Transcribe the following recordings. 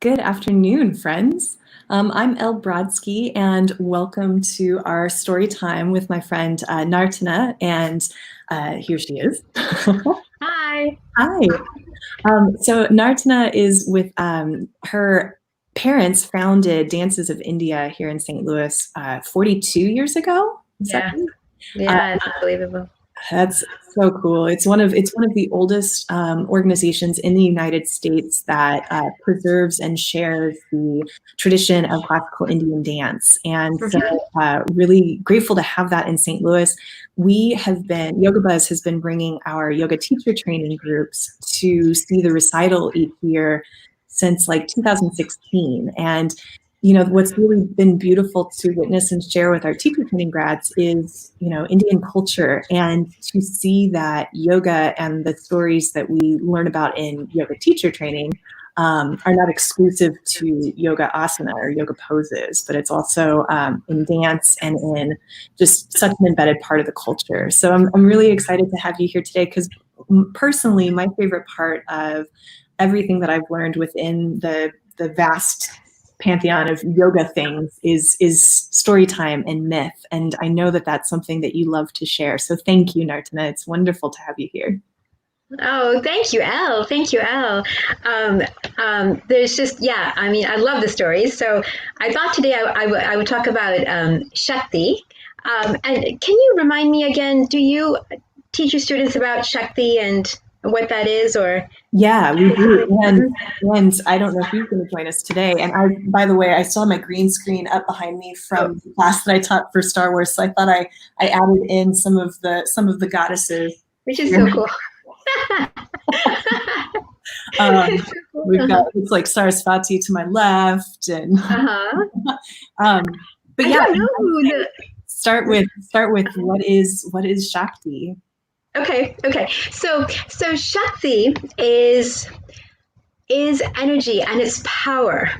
Good afternoon, friends. I'm Elle Brodsky, and welcome to our story time with my friend Nartana. And here she is. Hi. Hi. So Nartana is with her parents founded Dances of India here in St. Louis 42 years ago. Is that Yeah. right? Uh, Yeah, it's unbelievable. That's so cool. It's one of the oldest organizations in the United States that preserves and shares the tradition of classical Indian dance. And so, Mhm. really grateful to have that in St. Louis. Yoga Buzz has been bringing our yoga teacher training groups to see the recital each year since like 2016. And what's really been beautiful to witness and share with our teacher training grads is, Indian culture, and to see that yoga and the stories that we learn about in yoga teacher training are not exclusive to yoga asana or yoga poses, but it's also in dance and in just such an embedded part of the culture. So I'm really excited to have you here today because personally, my favorite part of everything that I've learned within the vast pantheon of yoga things is story time and myth, and I know that that's something that you love to share. So thank you, Nartana. It's wonderful to have you here. Oh, thank you, Elle. Thank you, Elle. There's just, yeah, I mean, I love the stories. So I thought today I would talk about Shakti. And can you remind me again, do you teach your students about Shakti and what that is, or? Yeah, we do. And I don't know if you're going to join us today. And by the way, I saw my green screen up behind me Oh, from the class that I taught for Star Wars. So I thought I added in some of the goddesses which is here. so cool. Um, It's so cool. we've got it's like Sarasvati to my left, and Uh-huh. um, but I yeah, don't know I'd who say start with what is Shakti? okay. So Shakti is energy and it's power.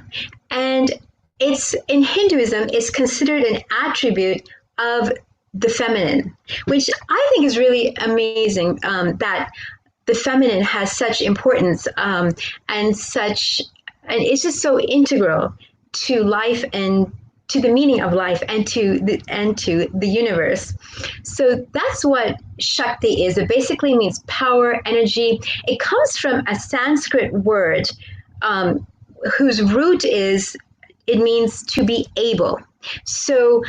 And it's in Hinduism is considered an attribute of the feminine, which I think is really amazing that the feminine has such importance and such, and it's just so integral to life and to the meaning of life and to the universe. So that's what Shakti is. It basically means power, energy. It comes from a Sanskrit word um, whose root is it means to be able. So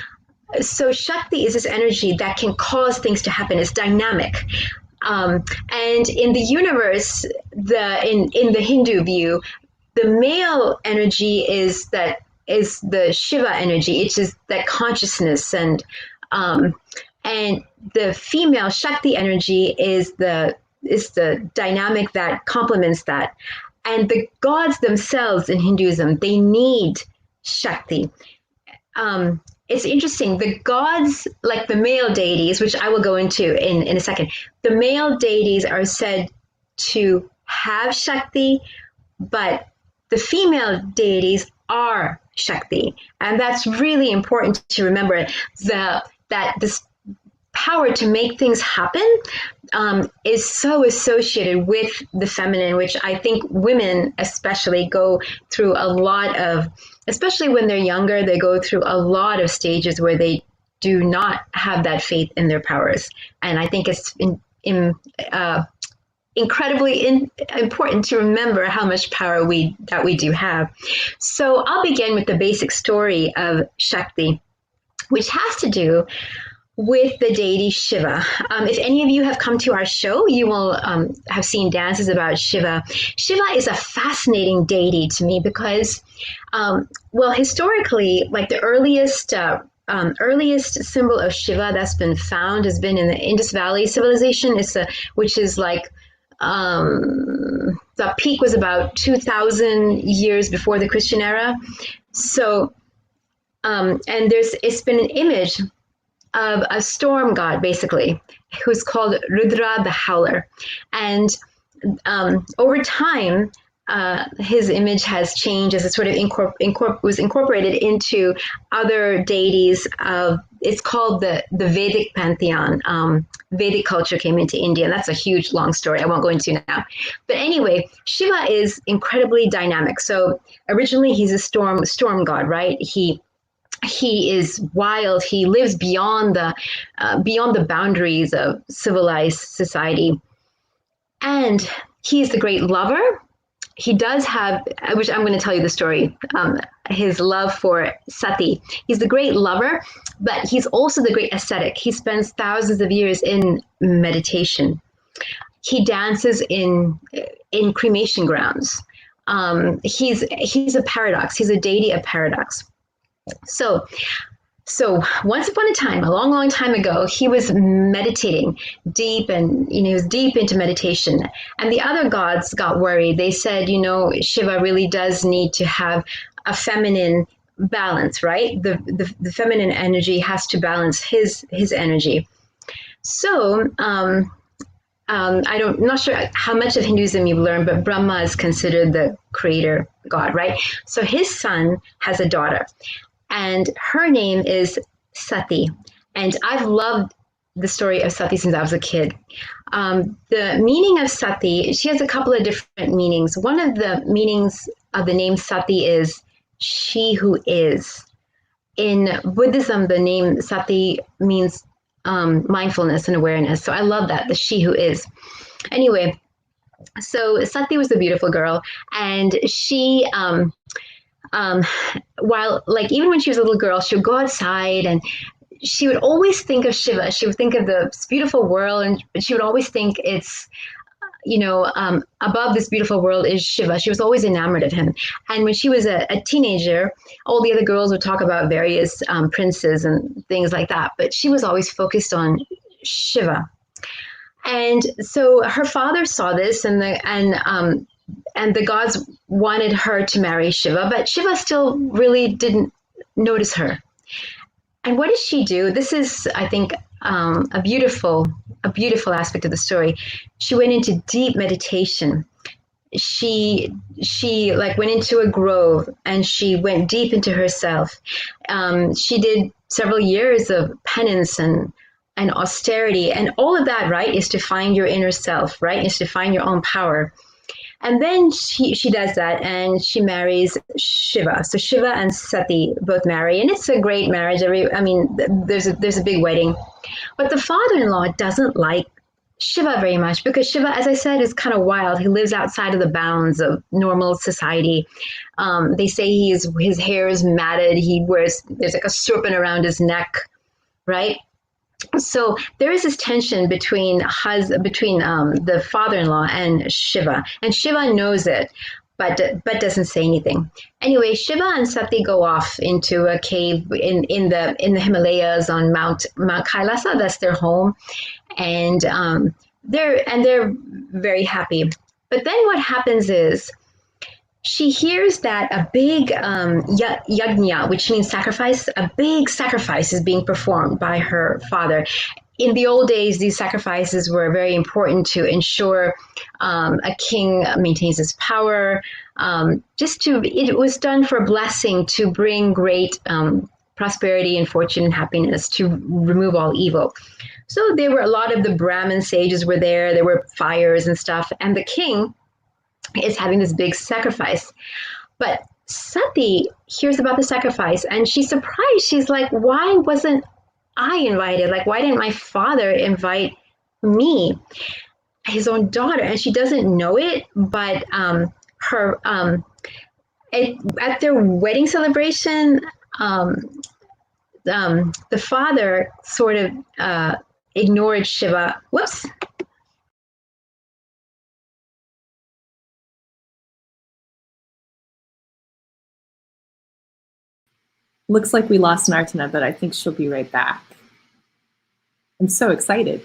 so Shakti is this energy that can cause things to happen. It's dynamic. And in the universe, in the Hindu view, the male energy is the Shiva energy. It's just that consciousness um, and the female Shakti energy is the dynamic that complements that. And the gods themselves in Hinduism, they need Shakti. It's interesting. The gods, like the male deities, which I will go into in a second, the male deities are said to have Shakti, but the female deities are Shakti. And that's really important to remember that this power to make things happen is so associated with the feminine, which I think women especially go through a lot of, especially when they're younger, they go through a lot of stages where they do not have that faith in their powers. And I think it's uh, incredibly important to remember how much power we do have. So I'll begin with the basic story of Shakti, which has to do with the deity Shiva. If any of you have come to our show, you will have seen dances about Shiva. Shiva is a fascinating deity to me because, well, historically, like the earliest symbol of Shiva that's been found has been in the Indus Valley civilization. Which is like the peak was about 2,000 years before the Christian era. So, and it's been an image of a storm god, basically, who's called Rudra the Howler. And over time, his image has changed as it sort of was incorporated into other deities. It's called the Vedic pantheon. Vedic culture came into India. That's a huge, long story I won't go into now. But anyway, Shiva is incredibly dynamic. So originally he's a storm god, right? He is wild. He lives beyond the boundaries of civilized society, and he's the great lover. He does have, which I'm going to tell you the story, his love for Sati. He's the great lover, but he's also the great ascetic. He spends thousands of years in meditation. He dances in cremation grounds. He's a paradox. He's a deity of paradox. So once upon a time, a long, long time ago, he was meditating deep, and he was deep into meditation. And the other gods got worried. They said, Shiva really does need to have a feminine balance, right? The feminine energy has to balance his energy. So I'm not sure how much of Hinduism you've learned, but Brahma is considered the creator god, right? So his son has a daughter, and her name is Sati. And I've loved the story of Sati since I was a kid. The meaning of Sati, she has a couple of different meanings. One of the meanings of the name Sati is she who is. In Buddhism, the name Sati means mindfulness and awareness. So I love that, the she who is. Anyway, so Sati was a beautiful girl, and she while, like, even when she was a little girl, she would go outside and she would always think of Shiva. She would think of this beautiful world, and she would always think it's, above this beautiful world is Shiva. She was always enamored of him. And when she was a teenager, all the other girls would talk about various princes and things like that, but she was always focused on Shiva. And so her father saw this, and the gods wanted her to marry Shiva, but Shiva still really didn't notice her. And what does she do? This is, I think, a beautiful aspect of the story. She went into deep meditation. She like went into a grove, and she went deep into herself. She did several years of penance and austerity, and all of that, right, is to find your inner self, right, is to find your own power. And then she does that, and she marries Shiva. So Shiva and Sati both marry, and it's a great marriage. There's a big wedding. But the father-in-law doesn't like Shiva very much, because Shiva, as I said, is kind of wild. He lives outside of the bounds of normal society. They say his hair is matted. There's like a serpent around his neck, right? So there is this tension between the father-in-law and Shiva knows it, but doesn't say anything. Anyway, Shiva and Sati go off into a cave in the Himalayas on Mount Kailasa. That's their home, and they're very happy. But then what happens is, she hears that a big yajna, which means sacrifice, a big sacrifice is being performed by her father. In the old days, these sacrifices were very important to ensure a king maintains his power. It was done for blessing, to bring great prosperity and fortune and happiness, to remove all evil. So a lot of the Brahmin sages were there. There were fires and stuff, and the king is having this big sacrifice. But Sati hears about the sacrifice, and she's surprised. She's like, why wasn't I invited? Like, why didn't my father invite me, his own daughter? And she doesn't know it, but at their wedding celebration, the father sort of ignored Shiva. Whoops. Looks like we lost Nartana, but I think she'll be right back. I'm so excited.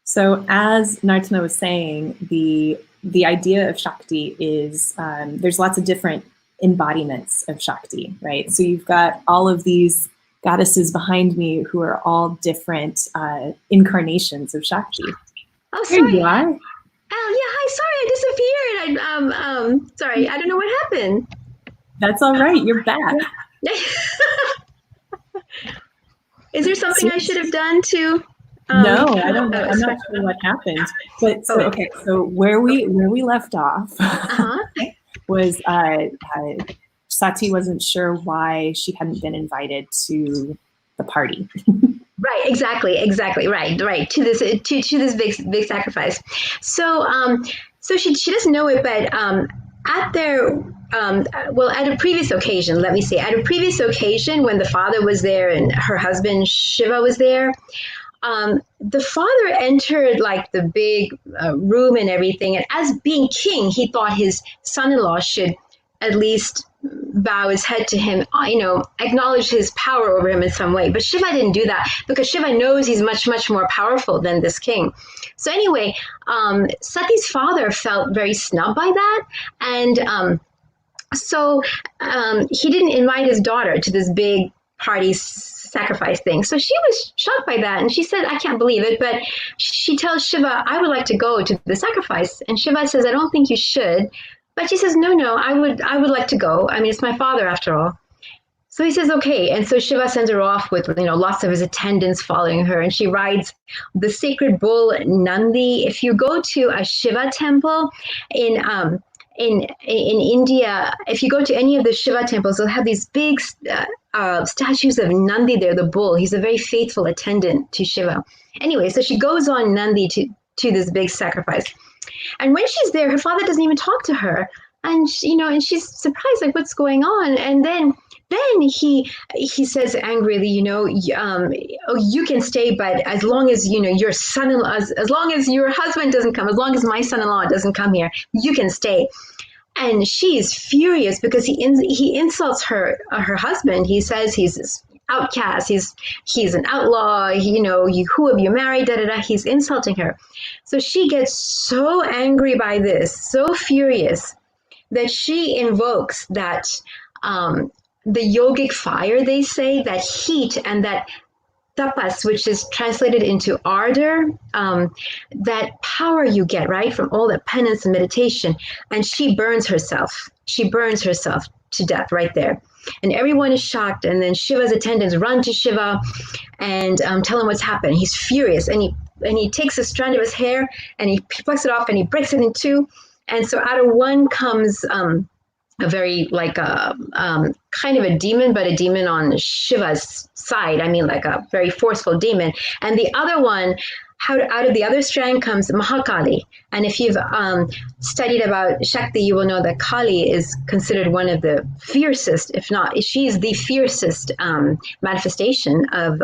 So as Nartana was saying, the idea of Shakti is, there's lots of different embodiments of Shakti, right? So you've got all of these goddesses behind me who are all different incarnations of Shakti. Oh, sorry. There you are. Oh, yeah, hi, sorry, I disappeared. Sorry, I don't know what happened. That's all right. You're back. Is there something I should have done to? No, I don't know. I'm not sure what happened. But so okay, so where we left off was Sati wasn't sure why she hadn't been invited to the party. Right, exactly, right. To this big sacrifice. So so she doesn't know it, but at their at a previous occasion, let me say, at a previous occasion when the father was there and her husband Shiva was there, the father entered like the big room and everything, and as being king, he thought his son-in-law should at least bow his head to him, acknowledge his power over him in some way. But Shiva didn't do that because Shiva knows he's much, much more powerful than this king. So anyway, Sati's father felt very snubbed by that. And so he didn't invite his daughter to this big party sacrifice thing. So she was shocked by that. And she said, I can't believe it. But she tells Shiva, I would like to go to the sacrifice. And Shiva says, I don't think you should. But she says, no, I would like to go. I mean, it's my father after all. So he says, okay. And so Shiva sends her off with, lots of his attendants following her. And she rides the sacred bull Nandi. If you go to a Shiva temple in India, if you go to any of the Shiva temples, they'll have these big statues of Nandi there, the bull. He's a very faithful attendant to Shiva. Anyway, so she goes on Nandi to this big sacrifice. And when she's there, her father doesn't even talk to her. And, and she's surprised, like, what's going on? And then he says angrily, oh, you can stay, but as long as, your son-in-law, as long as your husband doesn't come, as long as my son-in-law doesn't come here, you can stay. And she's furious because he insults her husband. He says he's this outcast. He's an outlaw. Who have you married? Da da da. He's insulting her. So she gets so angry by this, so furious, that she invokes that the yogic fire. They say that heat and that tapas, which is translated into ardor, that power you get, right, from all that penance and meditation. And she burns herself. She burns herself to death right there. And everyone is shocked. And then Shiva's attendants run to Shiva and tell him what's happened. He's furious. And he takes a strand of his hair and he plucks it off and he breaks it in two. And so out of one comes a very kind of a demon, but a demon on Shiva's side. I mean, like a very forceful demon. And the other one, out of the other strand comes Mahakali. And if you've studied about Shakti, you will know that Kali is considered one of the fiercest, if not, she's the fiercest manifestation of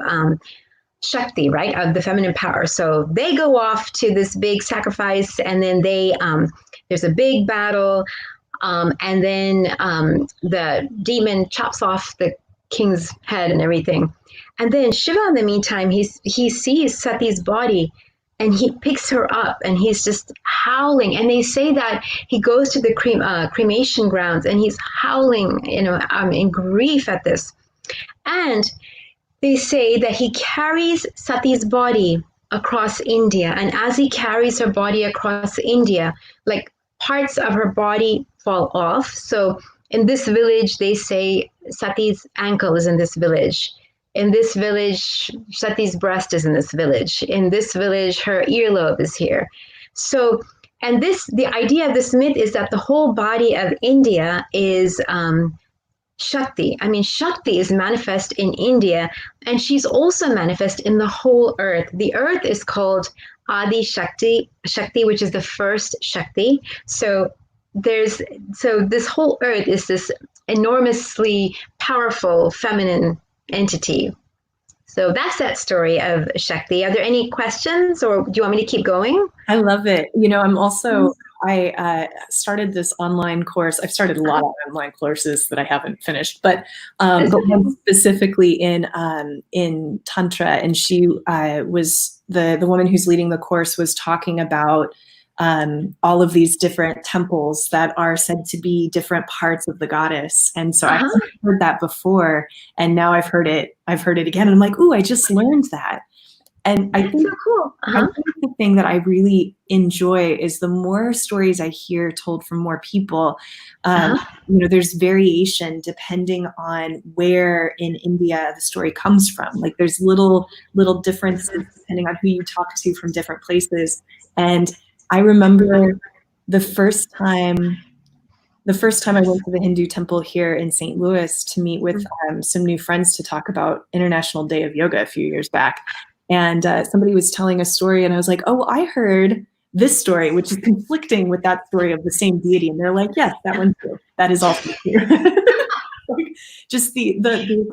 Shakti, right, of the feminine power. So they go off to this big sacrifice, and then there's a big battle. And then the demon chops off the king's head and everything. And then Shiva, in the meantime, he sees Sati's body and he picks her up and he's just howling. And they say that he goes to the cremation grounds and he's howling, in grief at this. And they say that he carries Sati's body across India. And as he carries her body across India, like parts of her body fall off. So in this village, they say Sati's ankle is in this village. In this village, Sati's breast is in this village. In this village, her earlobe is here. So, and the idea of this myth is that the whole body of India is Shakti. I mean, Shakti is manifest in India, and she's also manifest in the whole earth. The earth is called Adi Shakti, which is the first Shakti. So this whole earth is this enormously powerful feminine entity. So that's that story of Shakti. Are there any questions, or do you want me to keep going? I love it. I'm also, I started this online course. I've started a lot of online courses that I haven't finished, but one specifically in Tantra, and she was the woman who's leading the course was talking about all of these different temples that are said to be different parts of the goddess. And so I've heard that before, and now I've heard it again. And I'm like, ooh, I just learned that. And I That's think so cool. I think the thing that I really enjoy is the more stories I hear told from more people, there's variation depending on where in India the story comes from. Like there's little differences depending on who you talk to from different places. And I remember the first time I went to the Hindu temple here in St. Louis to meet with some new friends to talk about International Day of Yoga a few years back. And somebody was telling a story and I was like, oh, I heard this story, which is conflicting with that story of the same deity. And they're like, yes, that one's true. That is also true. Like, just the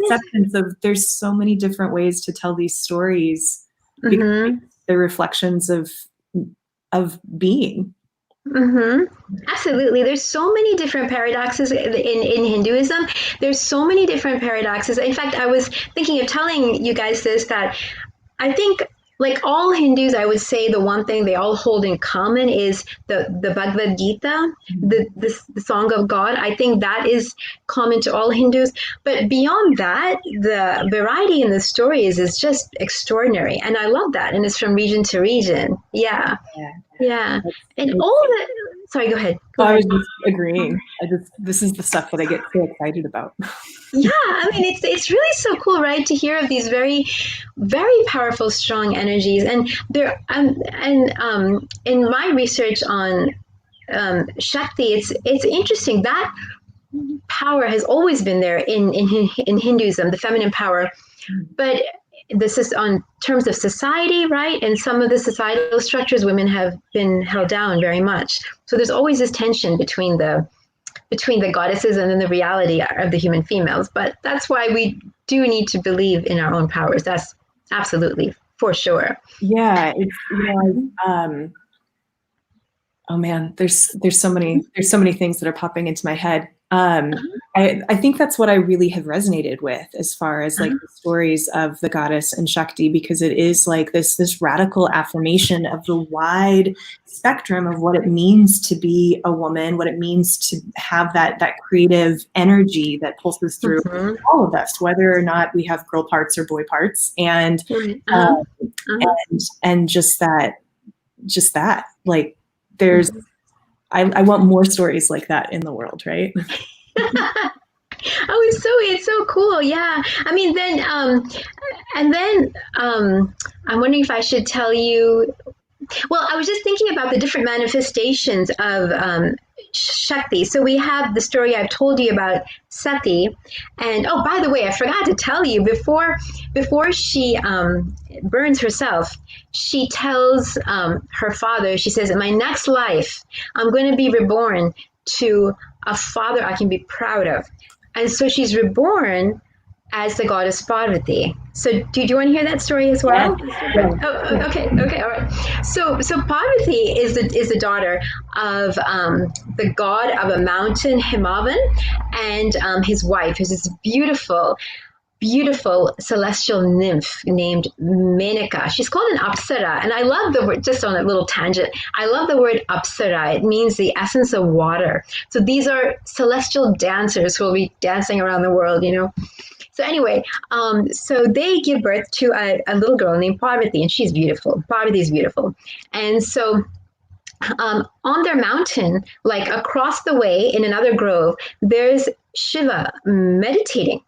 acceptance of there's so many different ways to tell these stories because they're reflections of being. Absolutely. There's so many different paradoxes in Hinduism. There's so many different paradoxes. In fact, I was thinking of telling you guys this, that I think, like all Hindus, I would say the one thing they all hold in common is the Bhagavad Gita, the Song of God. I think that is common to all Hindus. But beyond that, the variety in the stories is just extraordinary. And I love that. And it's from region to region. Yeah. And all the, sorry, go ahead. I was just agreeing. This is the stuff that I get so excited about. Yeah, I mean, it's really so cool, right, to hear of these very, very powerful, strong energies. And there, in my research on Shakti, it's interesting that power has always been there in Hinduism, the feminine power, but this is on terms of society, right? And some of the societal structures, women have been held down very much. So there's always this tension between the goddesses and then the reality of the human females. But that's why we do need to believe in our own powers. That's absolutely for sure. Yeah, it's oh man, there's so many things that are popping into my head. I think that's what I really have resonated with as far as like the stories of the goddess and Shakti, because it is like this radical affirmation of the wide spectrum of what it means to be a woman, what it means to have that creative energy that pulses through all of us, whether or not we have girl parts or boy parts, and and just that like there's I want more stories like that in the world, right? Oh, it's so cool. Yeah. I mean, then, I'm wondering if I should tell you. Well, I was just thinking about the different manifestations of Shakti. So we have the story I've told you about Sati, and oh, by the way, I forgot to tell you before she burns herself, she tells her father. She says, "In my next life, I'm going to be reborn to a father I can be proud of," and so she's reborn as the goddess Parvati. So do you want to hear that story as well? Yeah. Oh, okay, all right. So Parvati is the daughter of the god of a mountain, Himavan, and his wife, who's this beautiful celestial nymph named Menaka. She's called an Apsara, and I love the word, just on a little tangent, I love the word Apsara. It means the essence of water. So these are celestial dancers who will be dancing around the world, you know. So anyway, so they give birth to a little girl named Parvati, and she's beautiful. Parvati is beautiful. And so on their mountain, like across the way in another grove, there's Shiva meditating.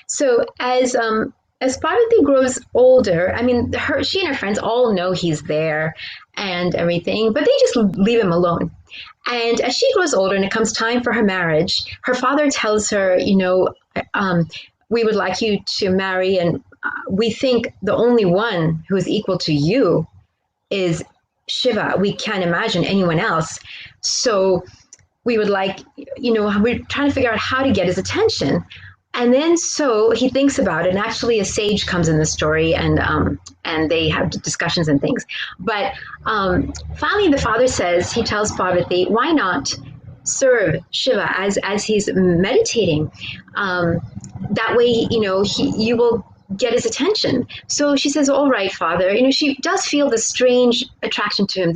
So as Parvati grows older, I mean, she and her friends all know he's there and everything, but they just leave him alone. And as she grows older and it comes time for her marriage, her father tells her, you know, we would like you to marry, and we think the only one who is equal to you is Shiva. We can't imagine anyone else. So we would like, you know, we're trying to figure out how to get his attention. And then so he thinks about it, and actually a sage comes in the story, and they have discussions and things. But finally the father says, he tells Parvati, why not serve Shiva as he's meditating? That way, you know, you will get his attention. So she says, all right, father. You know, she does feel this strange attraction to him.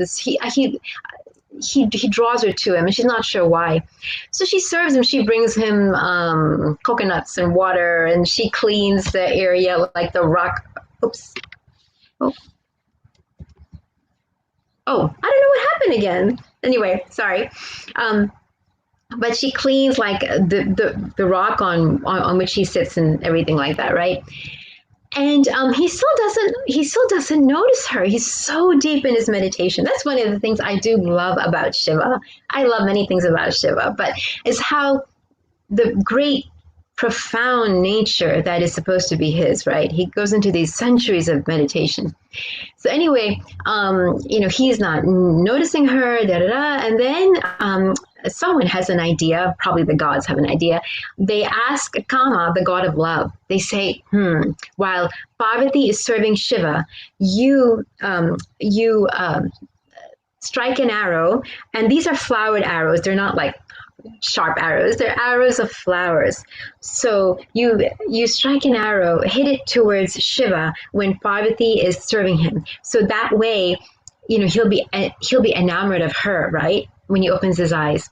He draws her to him, and she's not sure why. So she serves him. She brings him coconuts and water, and she cleans the area, like the rock. Oops. Oh, Oh, I don't know what happened again. Anyway, sorry. But she cleans like the rock on which he sits and everything like that, right? And he still doesn't notice her. He's so deep in his meditation. That's one of the things I do love about Shiva. I love many things about Shiva, but it's how the great profound nature that is supposed to be his, right? He goes into these centuries of meditation. So anyway, he's not noticing her, da da da, and then someone has an idea. Probably the gods have an idea. They ask Kama, the god of love. They say, while Parvati is serving Shiva, you strike an arrow, and these are flowered arrows. They're not like sharp arrows. They're arrows of flowers. So you strike an arrow, hit it towards Shiva when Parvati is serving him. So that way, he'll be enamored of her, right? When he opens his eyes.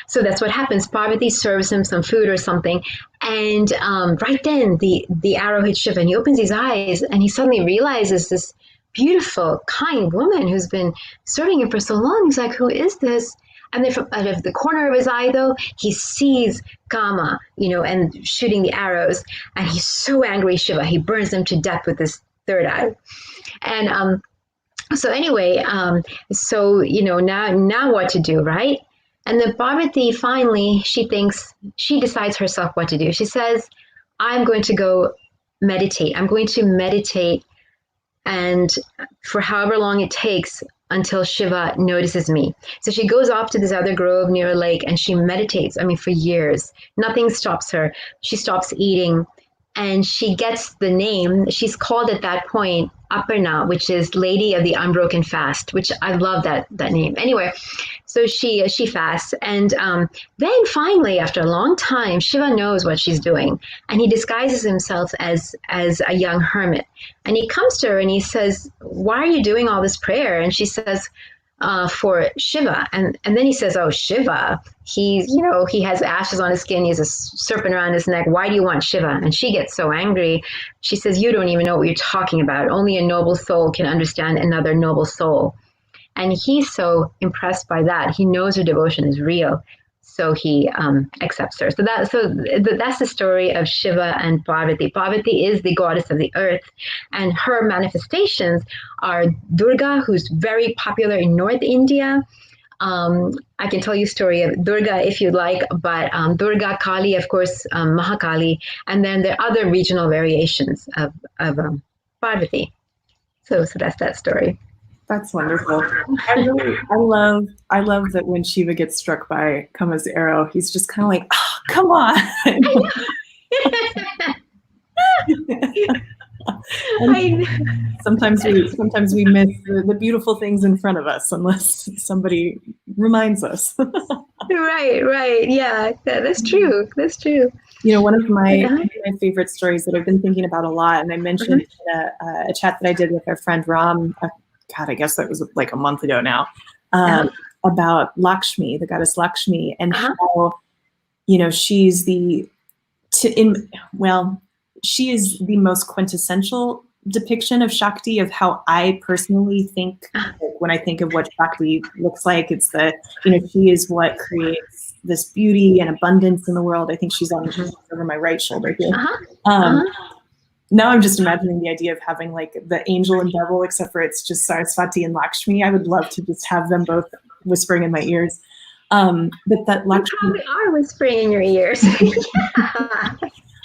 So that's what happens. Parvati serves him some food or something, and right then the arrow hits Shiva, and he opens his eyes, and he suddenly realizes this beautiful, kind woman who's been serving him for so long. He's like, who is this? And then from out of the corner of his eye, though, he sees Kama, and shooting the arrows. And he's so angry, Shiva. He burns them to death with his third eye. And so anyway, now what to do, right? And then Parvati finally, she decides herself what to do. She says, I'm going to go meditate. I'm going to meditate, and for however long it takes until Shiva notices me. So she goes off to this other grove near a lake, and she meditates, for years. Nothing stops her. She stops eating, and she gets the name. She's called at that point Aparna, which is Lady of the Unbroken Fast, which I love that name. Anyway, so she fasts, and then finally, after a long time, Shiva knows what she's doing, and he disguises himself as a young hermit. And he comes to her and he says, "Why are you doing all this prayer?" And she says, "For Shiva." And then he says, "Oh, Shiva, he has ashes on his skin. He has a serpent around his neck. Why do you want Shiva?" And she gets so angry. She says, "You don't even know what you're talking about. Only a noble soul can understand another noble soul." And he's so impressed by that. He knows her devotion is real. So he accepts her. So that's the story of Shiva and Parvati. Parvati is the goddess of the earth, and her manifestations are Durga, who's very popular in North India. I can tell you a story of Durga if you'd like, but Durga, Kali, of course, Mahakali, and then there are other regional variations of Parvati. So that's that story. That's wonderful. I love that when Shiva gets struck by Kama's arrow, he's just kind of like, oh, come on. Sometimes we miss the beautiful things in front of us unless somebody reminds us. Right. Yeah, that's true. One of my favorite stories that I've been thinking about a lot, and I mentioned in a chat that I did with our friend Ram, I guess that was like a month ago now, about Lakshmi, the goddess Lakshmi, and how, she's she is the most quintessential depiction of Shakti, of how I personally think. When I think of what Shakti looks like, it's she is what creates this beauty and abundance in the world. I think she's over my right shoulder here. Now I'm just imagining the idea of having like the angel and devil, except for it's just Saraswati and Lakshmi. I would love to just have them both whispering in my ears. But that Lakshmi, you probably are whispering in your ears.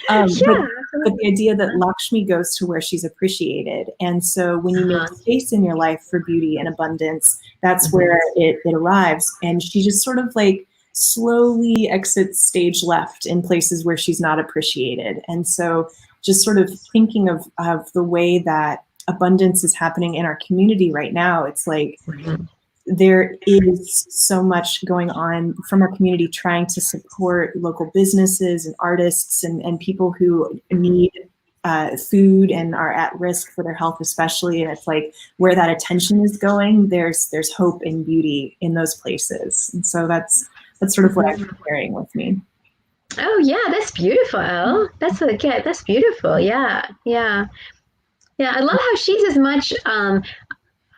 But the idea that Lakshmi goes to where she's appreciated. And so when you make space in your life for beauty and abundance, that's where it arrives. And she just sort of like slowly exits stage left in places where she's not appreciated. And so just sort of thinking of the way that abundance is happening in our community right now, it's like there is so much going on from our community trying to support local businesses and artists and people who need food and are at risk for their health especially. And it's like where that attention is going, there's hope and beauty in those places. And so that's sort of what I'm carrying with me. Oh yeah, that's beautiful, Elle. That's beautiful. Yeah. I love how she's as much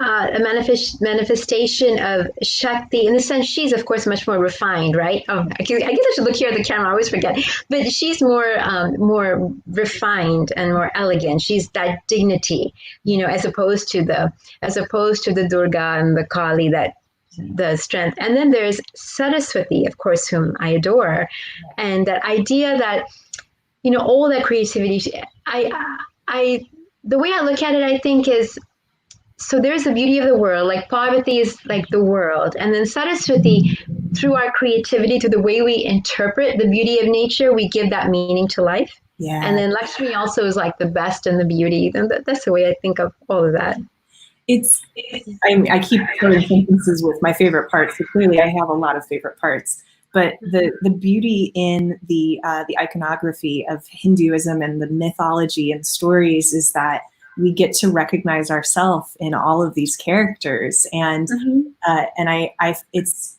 manifestation of Shakti. In the sense, she's of course much more refined, right? Oh, I guess I should look here at the camera. I always forget, but she's more refined and more elegant. She's that dignity, as opposed to the Durga and the Kali, that the strength. And then there's Saraswati, of course, whom I adore, and that idea that all that creativity. I the way I look at it, I think is, so there's the beauty of the world, like Parvati is like the world, and then Saraswati, through our creativity, through the way we interpret the beauty of nature, we give that meaning to life. Yeah. And then Lakshmi also is like the best and the beauty. And that's the way I think of all of that. I keep throwing sentences with my favorite parts, so clearly I have a lot of favorite parts. But the beauty in the iconography of Hinduism and the mythology and stories is that we get to recognize ourselves in all of these characters, and it's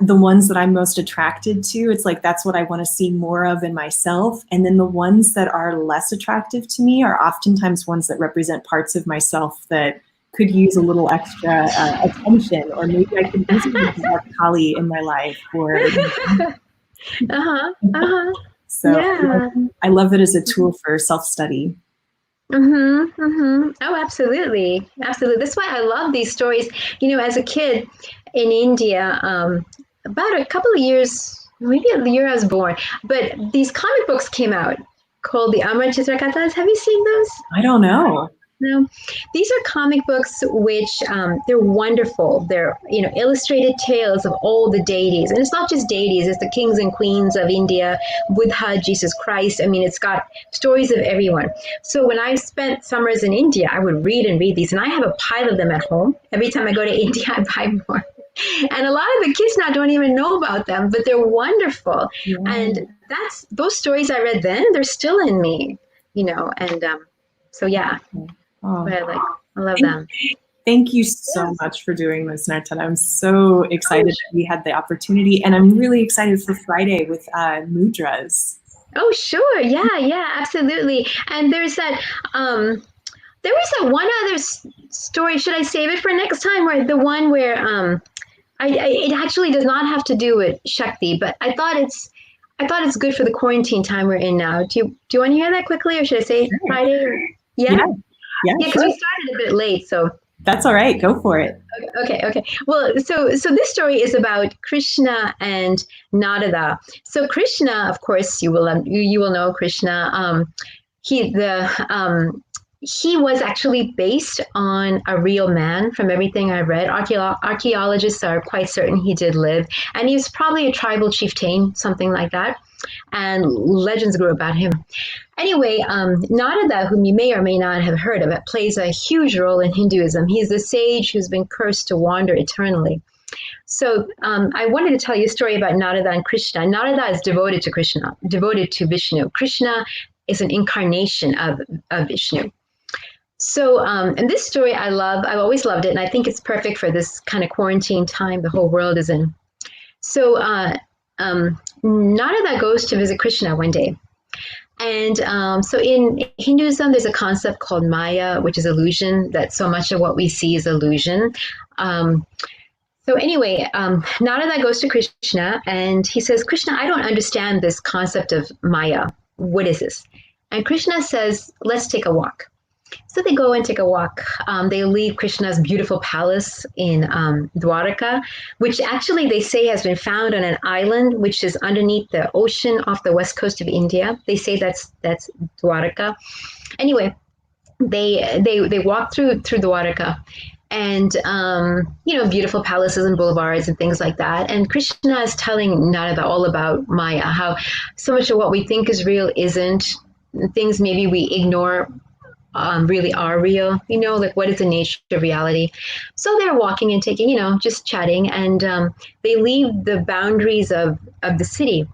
the ones that I'm most attracted to. It's like that's what I want to see more of in myself, and then the ones that are less attractive to me are oftentimes ones that represent parts of myself that could use a little extra attention, or maybe I could use more Kali in my life, or so yeah. I love it as a tool for self-study. Oh, absolutely. Absolutely. That's why I love these stories. As a kid in India, about a couple of years, maybe the year I was born, but these comic books came out called the Amar Chitra Kathas. Have you seen those? I don't know. No, these are comic books which they're wonderful. They're illustrated tales of all the deities, and it's not just deities; it's the kings and queens of India, Buddha, Jesus Christ. I mean, it's got stories of everyone. So when I spent summers in India, I would read and read these, and I have a pile of them at home. Every time I go to India, I buy more. And a lot of the kids now don't even know about them, but they're wonderful. Yeah. And those stories I read then; they're still in me, and so yeah. Oh, I love them. Thank you so much for doing this, Nartana. I'm so excited that we had the opportunity, and I'm really excited for Friday with mudras. Oh, sure. Yeah, absolutely. And there's that, there was that one other story. Should I save it for next time? Where the one where it actually does not have to do with Shakti, but I thought it's good for the quarantine time we're in now. Do you want to hear that quickly, or should I say Friday? Yeah. Yeah, because we started a bit late, so that's all right. Go for it. Okay. Well, so this story is about Krishna and Narada. So Krishna, of course, you will know Krishna. He was actually based on a real man. From everything I read, archaeologists are quite certain he did live, and he was probably a tribal chieftain, something like that. And legends grew about him. Anyway, Narada, whom you may or may not have heard of, plays a huge role in Hinduism. He's the sage who's been cursed to wander eternally. So I wanted to tell you a story about Narada and Krishna. Narada is devoted to Krishna, devoted to Vishnu. Krishna is an incarnation of Vishnu. So, and this story I love. I've always loved it, and I think it's perfect for this kind of quarantine time the whole world is in. So, Narada goes to visit Krishna one day. And so in Hinduism, there's a concept called Maya, which is illusion, that so much of what we see is illusion. So anyway, Narada goes to Krishna and he says, Krishna, I don't understand this concept of Maya. What is this? And Krishna says, let's take a walk. So they go and take a walk. They leave Krishna's beautiful palace in Dwaraka, which actually they say has been found on an island which is underneath the ocean off the west coast of India. They say that's Dwaraka. Anyway, they walk through Dwaraka, and beautiful palaces and boulevards and things like that. And Krishna is telling Narada all about Maya, how so much of what we think is real isn't. Things maybe we ignore really are real, like what is the nature of reality. So they're walking and taking, just chatting, and they leave the boundaries of the city,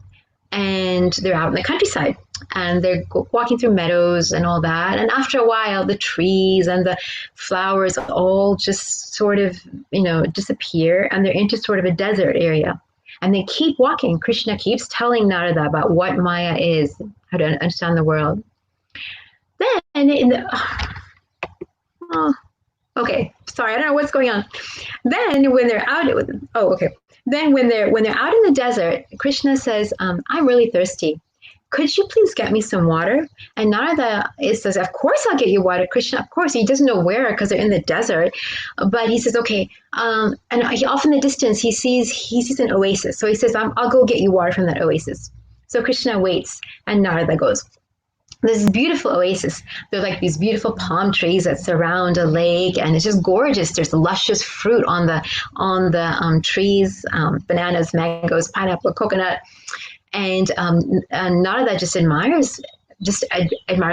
and they're out in the countryside, and they're walking through meadows and all that. And after a while, the trees and the flowers all just sort of, disappear, and they're into sort of a desert area. And they keep walking. Krishna keeps telling Narada about what Maya is, how to understand the world. Then Okay, sorry, I don't know what's going on. Then when they're out, oh, okay. Then when they're out in the desert, Krishna says, "I'm really thirsty. Could you please get me some water?" And Narada says, "Of course I'll get you water, Krishna. Of course." He doesn't know where because they're in the desert, but he says, "Okay." And off in the distance, he sees an oasis. So he says, "I'll go get you water from that oasis." So Krishna waits, and Narada goes. This beautiful oasis. There are like these beautiful palm trees that surround a lake, and it's just gorgeous. There's luscious fruit on the trees, bananas, mangoes, pineapple, coconut, and Narada just admires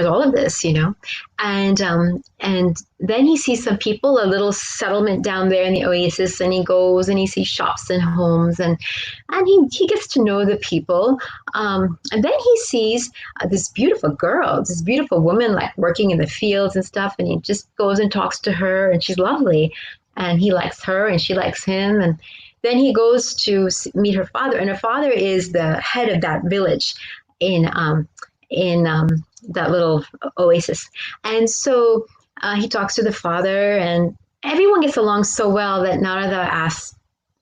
all of this, and then he sees some people, a little settlement down there in the oasis, and he goes and he sees shops and homes, and he gets to know the people, and then he sees this beautiful girl, this beautiful woman, like working in the fields and stuff, and he just goes and talks to her, and she's lovely, and he likes her, and she likes him, and then he goes to meet her father, and her father is the head of that village in that little oasis. And so he talks to the father, and everyone gets along so well that Narada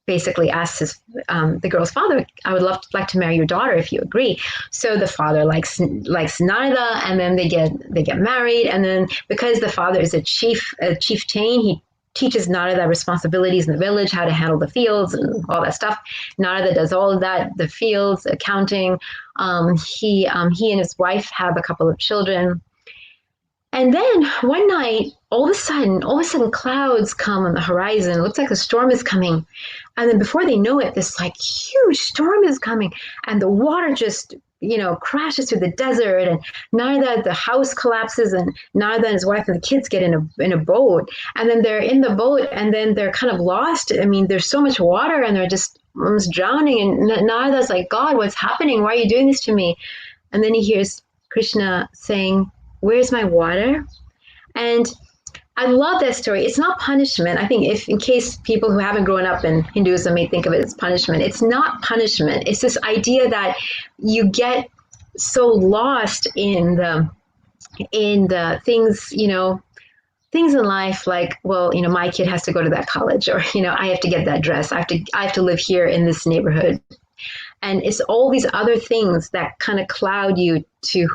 basically asks the girl's father, "I would like to marry your daughter if you agree." So the father likes Narada, and then they get married. And then because the father is a chieftain, he teaches Narada responsibilities in the village, how to handle the fields and all that stuff. Narada does all of that, the fields, accounting. He and his wife have a couple of children. And then one night, all of a sudden, clouds come on the horizon. It looks like a storm is coming. And then before they know it, this like huge storm is coming, and the water just crashes through the desert, and Narada, the house collapses, and Narada and his wife and the kids get in a boat, and then they're in the boat, and then they're kind of lost. I mean, there's so much water, and they're just almost drowning. And Narada's like, "God, what's happening? Why are you doing this to me?" And then he hears Krishna saying, "Where's my water?" And I love that story. It's not punishment. I think if in case people who haven't grown up in Hinduism may think of it as punishment, it's not punishment. It's this idea that you get so lost in the things, things in life, like, well, my kid has to go to that college, or I have to get that dress. I have to live here in this neighborhood. And it's all these other things that kind of cloud you to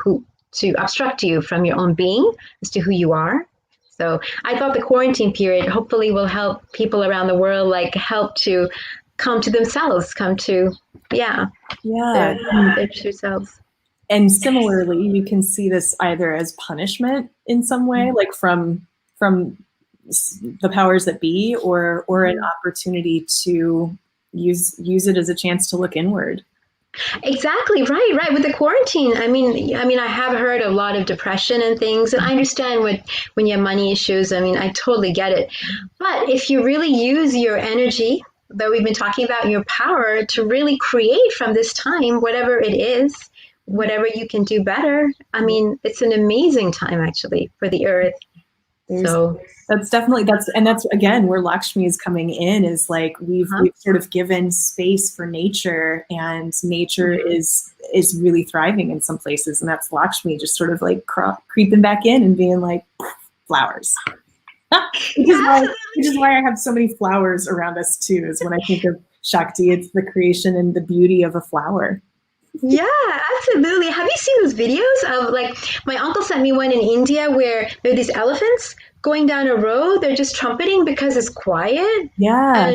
obstruct you from your own being as to who you are. So I thought the quarantine period hopefully will help people around the world, like help to come to themselves, come to, their true selves. And similarly, you can see this either as punishment in some way, like from the powers that be, or an opportunity to use it as a chance to look inward. Exactly, right. With the quarantine, I mean, I have heard a lot of depression and things, and I understand when you have money issues. I mean, I totally get it. But if you really use your energy that we've been talking about, your power to really create from this time, whatever it is, whatever you can do better, I mean, it's an amazing time actually for the earth. So that's again where Lakshmi is coming in, is like we've sort of given space for nature, and nature is really thriving in some places, and that's Lakshmi just sort of like creeping back in and being like, flowers. which is why I have so many flowers around us too, is when I think of Shakti, it's the creation and the beauty of a flower. Yeah, absolutely. Have you seen those videos of, like, my uncle sent me one in India where there are these elephants going down a road. They're just trumpeting because it's quiet. Yeah.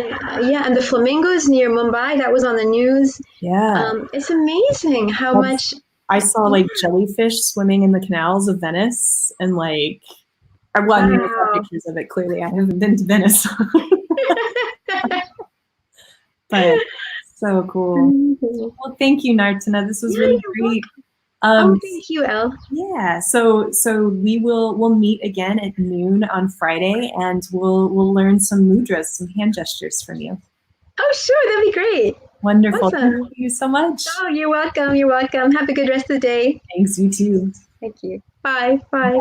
And the flamingos near Mumbai, that was on the news. Yeah. It's amazing how much. I saw like jellyfish swimming in the canals of Venice, and like, I saw pictures of it. Clearly, I haven't been to Venice. But so cool. Well, thank you, Nartana. This was really great. Thank you, Elle. Yeah. So we'll meet again at noon on Friday, and we'll learn some mudras, some hand gestures from you. Oh, sure. That'd be great. Wonderful. Awesome. Thank you so much. Oh, you're welcome. You're welcome. Have a good rest of the day. Thanks. You too. Thank you. Bye. Bye.